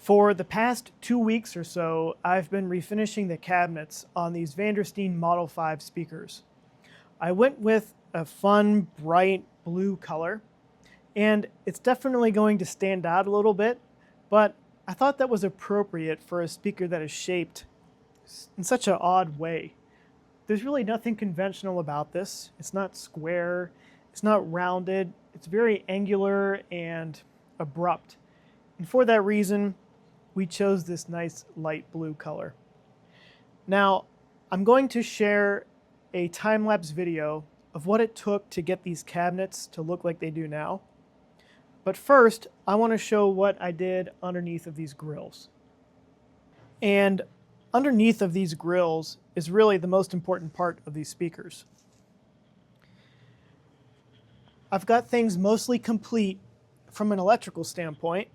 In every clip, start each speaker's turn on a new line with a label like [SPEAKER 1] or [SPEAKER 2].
[SPEAKER 1] For the past 2 weeks or so, I've been refinishing the cabinets on these Vandersteen Model 5 speakers. I went with a fun, bright blue color, and it's definitely going to stand out a little bit, but I thought that was appropriate for a speaker that is shaped in such an odd way. There's really nothing conventional about this. It's not square, it's not rounded, it's very angular and abrupt. And for that reason, we chose this nice light blue color. Now, I'm going to share a time-lapse video of what it took to get these cabinets to look like they do now. But first, I want to show what I did underneath of these grills. And underneath of these grills is really the most important part of these speakers. I've got things mostly complete from an electrical standpoint.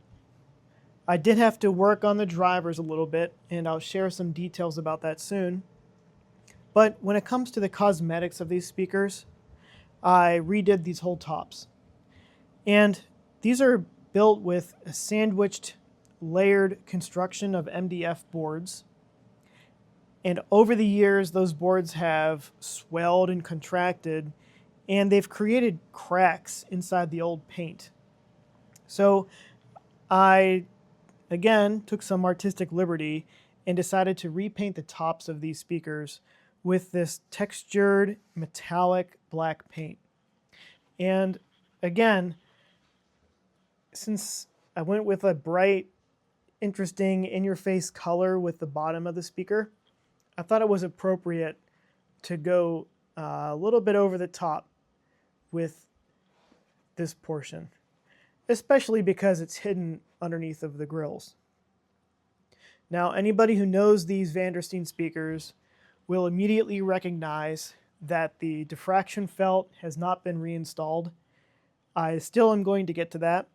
[SPEAKER 1] I did have to work on the drivers a little bit, and I'll share some details about that soon. But when it comes to the cosmetics of these speakers, I redid these whole tops. And these are built with a sandwiched, layered construction of MDF boards. And over the years, those boards have swelled and contracted, and they've created cracks inside the old paint. So I again took some artistic liberty and decided to repaint the tops of these speakers with this textured metallic black paint. And again, since I went with a bright, interesting, in-your-face color with the bottom of the speaker, I thought it was appropriate to go a little bit over the top with this portion, especially because it's hidden underneath of the grills. Now, anybody who knows these Vandersteen speakers will immediately recognize that the diffraction felt has not been reinstalled. I still am going to get to that.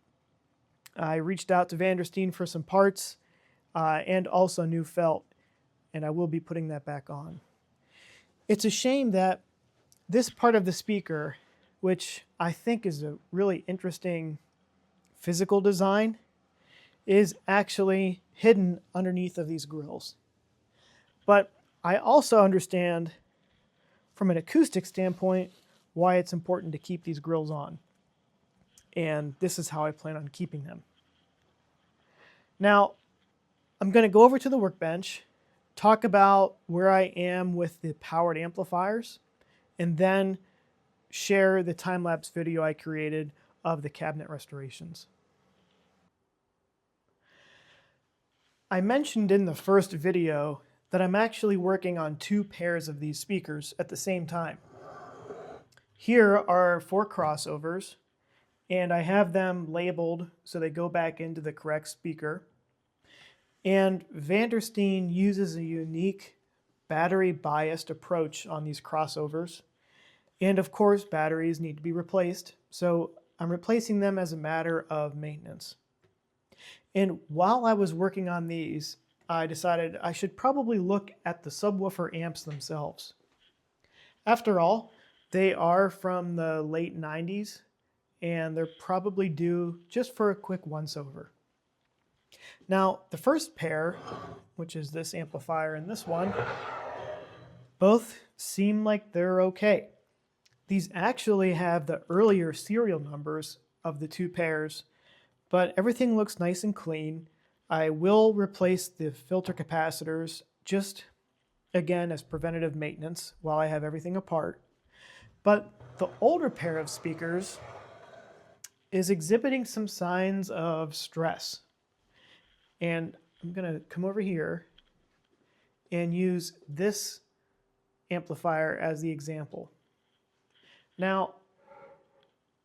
[SPEAKER 1] I reached out to Vandersteen for some parts and also new felt, and I will be putting that back on. It's a shame that this part of the speaker, which I think is a really interesting physical design, is actually hidden underneath of these grills. But I also understand from an acoustic standpoint why it's important to keep these grills on. And this is how I plan on keeping them. Now, I'm going to go over to the workbench, talk about where I am with the powered amplifiers, and then share the time-lapse video I created of the cabinet restorations. I mentioned in the first video that I'm actually working on 2 pairs of these speakers at the same time. Here are 4 crossovers, and I have them labeled so they go back into the correct speaker. And Vandersteen uses a unique battery-biased approach on these crossovers. And of course, batteries need to be replaced, so I'm replacing them as a matter of maintenance. And while I was working on these, I decided I should probably look at the subwoofer amps themselves. After all, they are from the late 90s, and they're probably due just for a quick once-over. Now, the first pair, which is this amplifier and this one, both seem like they're okay. These actually have the earlier serial numbers of the 2 pairs, but everything looks nice and clean. I will replace the filter capacitors just, again, as preventative maintenance while I have everything apart. But the older pair of speakers is exhibiting some signs of stress. And I'm going to come over here and use this amplifier as the example. Now,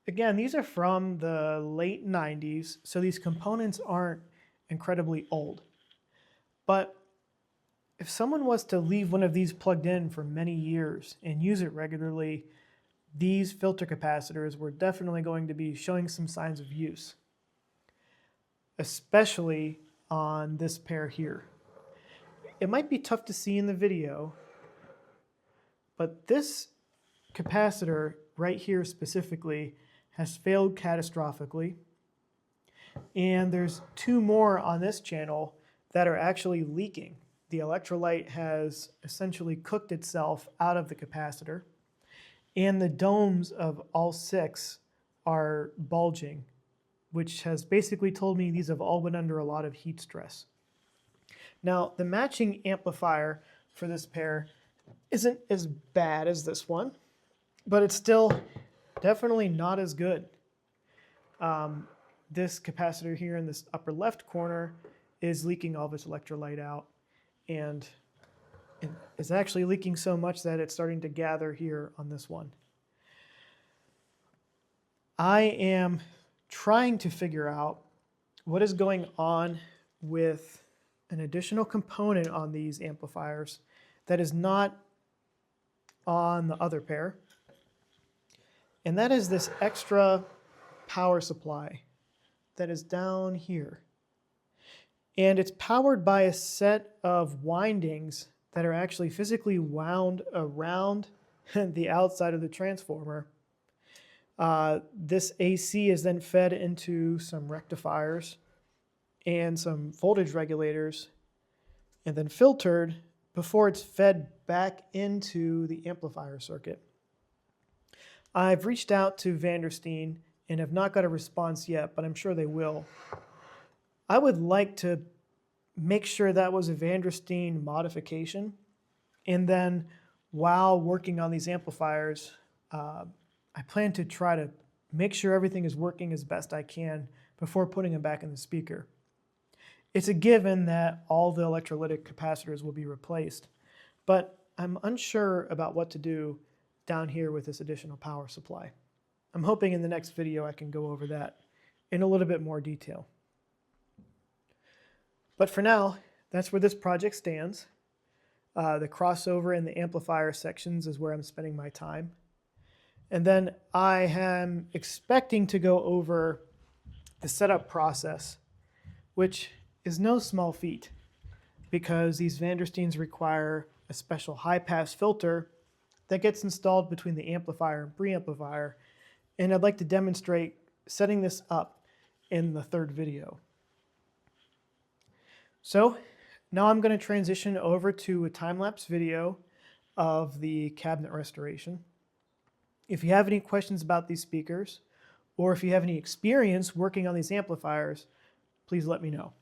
[SPEAKER 1] again, these are from the late 90s, so these components aren't incredibly old. But if someone was to leave one of these plugged in for many years and use it regularly, these filter capacitors were definitely going to be showing some signs of use, especially on this pair here. It might be tough to see in the video, but this capacitor right here specifically has failed catastrophically. And there's two more on this channel that are actually leaking. The electrolyte has essentially cooked itself out of the capacitor, and the domes of all 6 are bulging, which has basically told me these have all been under a lot of heat stress. Now, the matching amplifier for this pair isn't as bad as this one, but it's still definitely not as good. This capacitor here in this upper left corner is leaking all of its electrolyte out, and it is actually leaking so much that it's starting to gather here on this one. I am trying to figure out what is going on with an additional component on these amplifiers that is not on the other pair, and that is this extra power supply that is down here. And it's powered by a set of windings that are actually physically wound around the outside of the transformer. This AC is then fed into some rectifiers and some voltage regulators and then filtered before it's fed back into the amplifier circuit. I've reached out to Vandersteen and have not got a response yet, but I'm sure they will. I would like to make sure that was a Vandersteen modification, and then while working on these amplifiers, I plan to try to make sure everything is working as best I can before putting them back in the speaker. It's a given that all the electrolytic capacitors will be replaced, but I'm unsure about what to do down here with this additional power supply. I'm hoping in the next video I can go over that in a little bit more detail. But for now, that's where this project stands. The crossover and the amplifier sections is where I'm spending my time. And then I am expecting to go over the setup process, which is no small feat because these Vandersteens require a special high-pass filter that gets installed between the amplifier and preamplifier, and I'd like to demonstrate setting this up in the third video. So now I'm going to transition over to a time-lapse video of the cabinet restoration. If you have any questions about these speakers, or if you have any experience working on these amplifiers, please let me know.